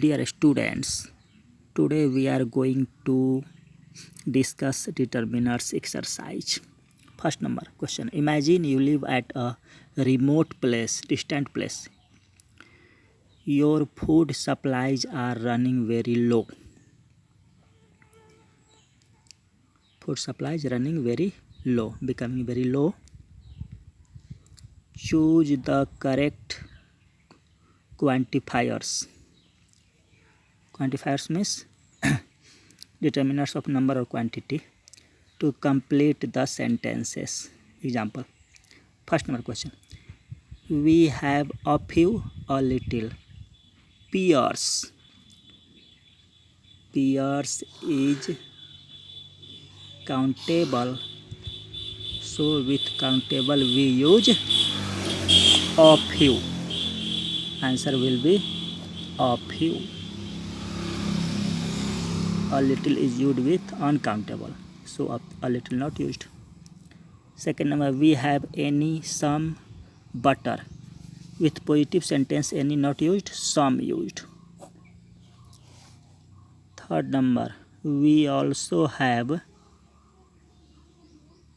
Dear students, today we are going to discuss determiners exercise. First number question. Imagine you live at a remote place, distant place. Your food supplies are running very low. Food supplies running very low, becoming very low. Choose the correct quantifiers. Quantifiers means determinants of number or quantity to complete the sentences. Example. First number question. We have a few, a little. Pears. Pears is countable. So with countable we use a few. Answer will be a few. A little is used with uncountable. So a little not used. Second number, we have any, some, butter. With positive sentence, any not used, some used. Third number, we also have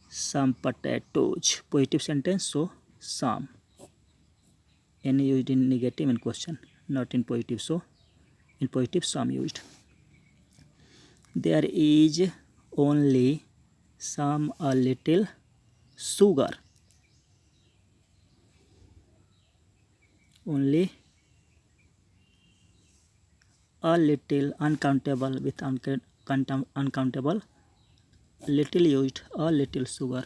some potatoes. Positive sentence, so some. Any used in negative in question, not in positive, so in positive some used. There is only some a little sugar. Only a little, uncountable with uncountable, little used, a little sugar.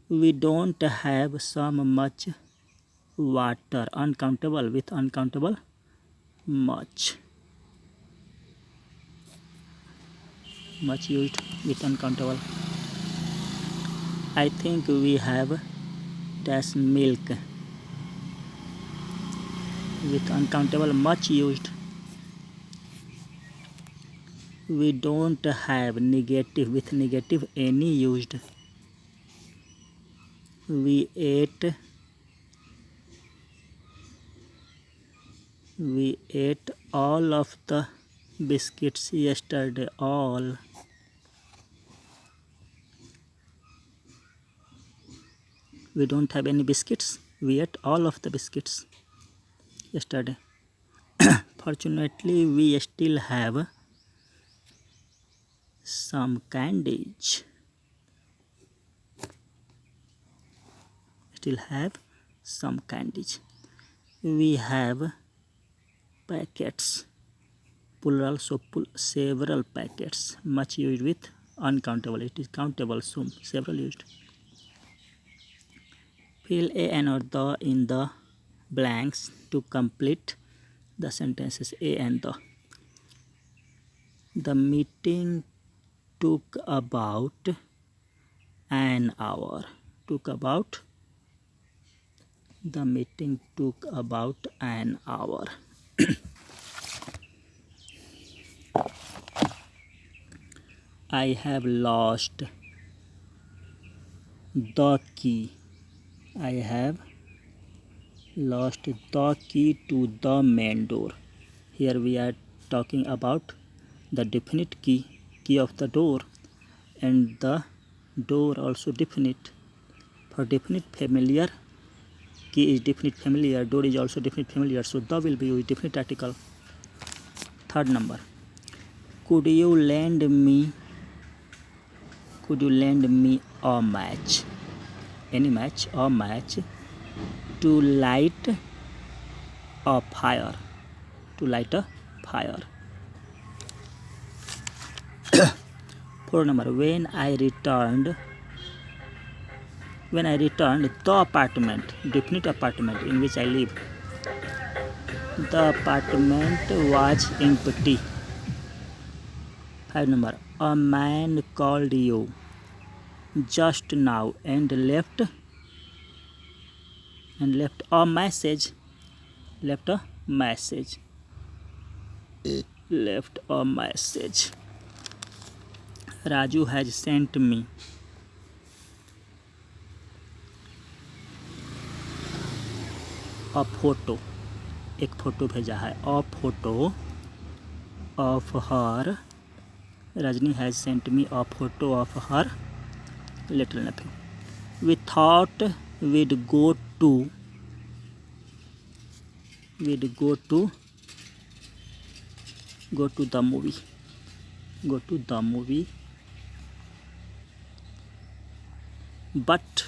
We don't have some much water, uncountable with uncountable, much. Much used with uncountable. I think we have dash milk with uncountable, much used. We don't have negative with negative, any used. We ate all of the biscuits yesterday. All. We don't have any biscuits. We ate all of the biscuits yesterday. Fortunately, we still have some candies. Still have some candies. We have packets. Plural, so several packets. Much used with uncountable. It is countable, so several used. Fill a and or the in the blanks to complete the sentences. A and the. The meeting took about an hour. The meeting took about an hour. I have lost the key. I have lost the key to the main door. Here we are talking about the definite key of the door, and the door also definite. For definite familiar, key is definite familiar, door is also definite familiar, so the will be used definite article. Third number, could you lend me a match, any match, a match to light a fire. Fourth number, when I returned the apartment, definite apartment in which I live, the apartment was empty. 5 number, a man called you just now and left a message. Raju has sent me a photo. एक photo भेजा है। A photo of her, Rajni has sent me a photo of her little nephew. We thought we'd go to the movie, but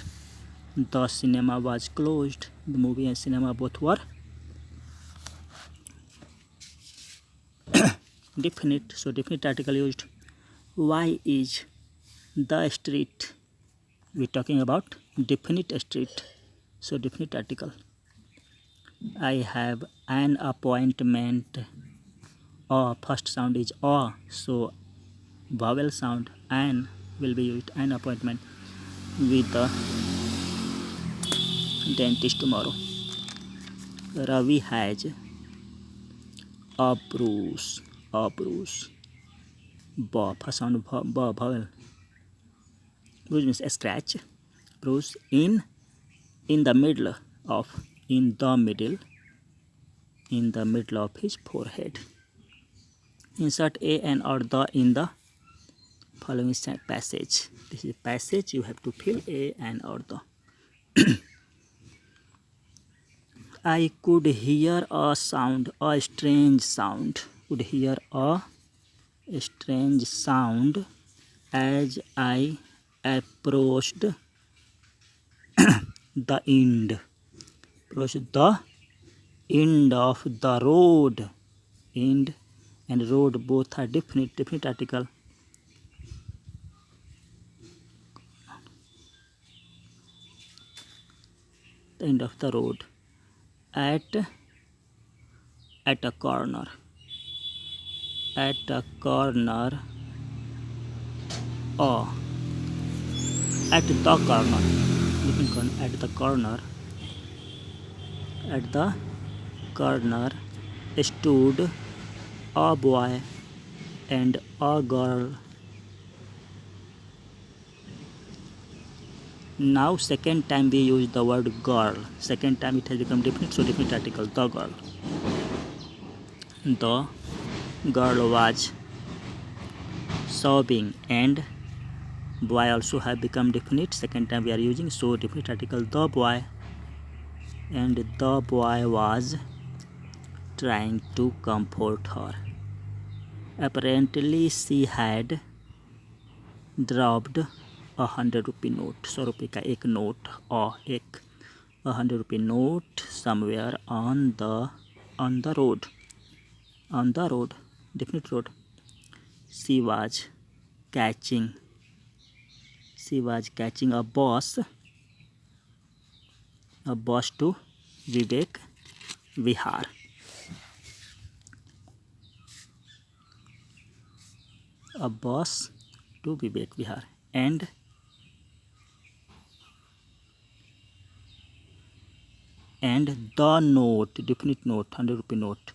the cinema was closed. The movie and cinema both were definite, so definite article used. Why is the street? We're talking about definite street, so definite article. I have an appointment. First sound is a, so vowel sound an will be used. An appointment with the dentist tomorrow. Ravi has a bruise. B, first sound b, vowel. Bruise means a scratch. Bruise in the middle of his forehead. Insert a and or the in the following passage. This is a passage, you have to fill a and or the. I could hear a sound, a strange sound. Could hear a strange sound as I approached the end. Approached the end of the road. End and road both are definite article. The end of the road. At a corner. At a corner. Or at the corner. At the corner. At the corner stood a boy and a girl. Now second time we use the word girl. Second time it has become definite, so definite article, the girl. The girl was sobbing and boy also have become definite. Second time we are using, so definite article, the boy. And the boy was trying to comfort her. Apparently she had dropped 100 rupee note, 100 रुपये का एक note और एक 100 रुपये note somewhere on the road, definite road. She was catching a bus to Vivek Vihar. A bus to Vivek Vihar. And the note, definite note, 100 rupee note.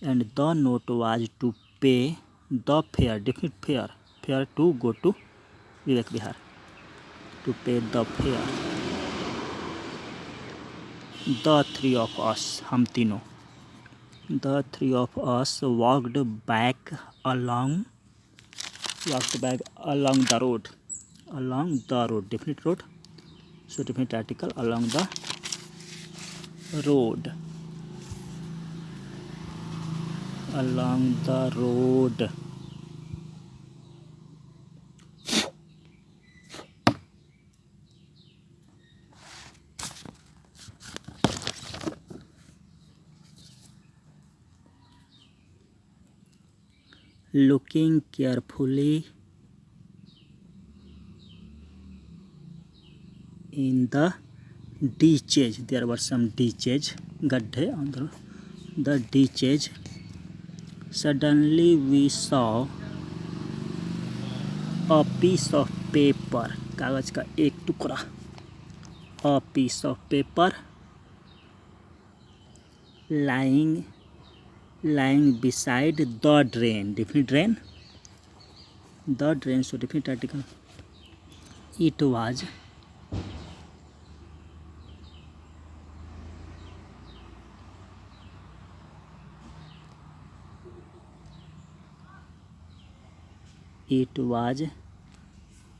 And the note was to pay the fare, definite fare to go to Vivek Vihar. To pay the fare. The three of us, हम तीनों. The three of us walked back along the road. Along the road, definite road. So definite article, along the road. Along the road. Looking carefully in the ditches, there were some ditches, गड्ढे on the ditches. Suddenly we saw a piece of paper, कागज का एक टुकड़ा. A piece of paper lying beside the drain, definite drain. The drain, so definite article. It was it was,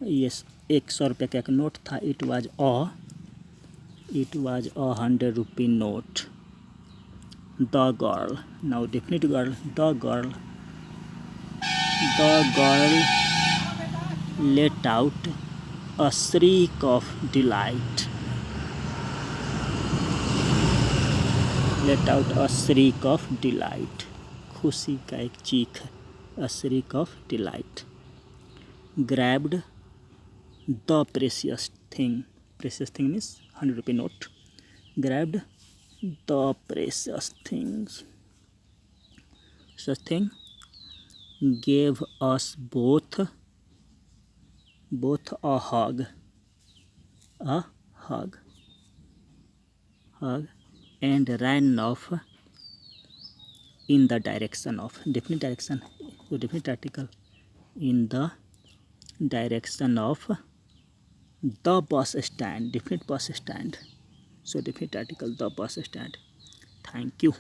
yes 100 रुपये का एक note था. It was a 100 रुपये note. The girl, now definite girl. The girl let out a shriek of delight. Let out a shriek of delight. खुशी का एक चीख. A shriek of delight. Grabbed the precious thing. Precious thing means 100 rupee note. Grabbed the precious things. Such thing gave us both a hug. A hug. And ran off in the direction of, definite direction, so definite article, in the direction of the bus stand, definite bus stand, so definite article, the bus stand. Thank you.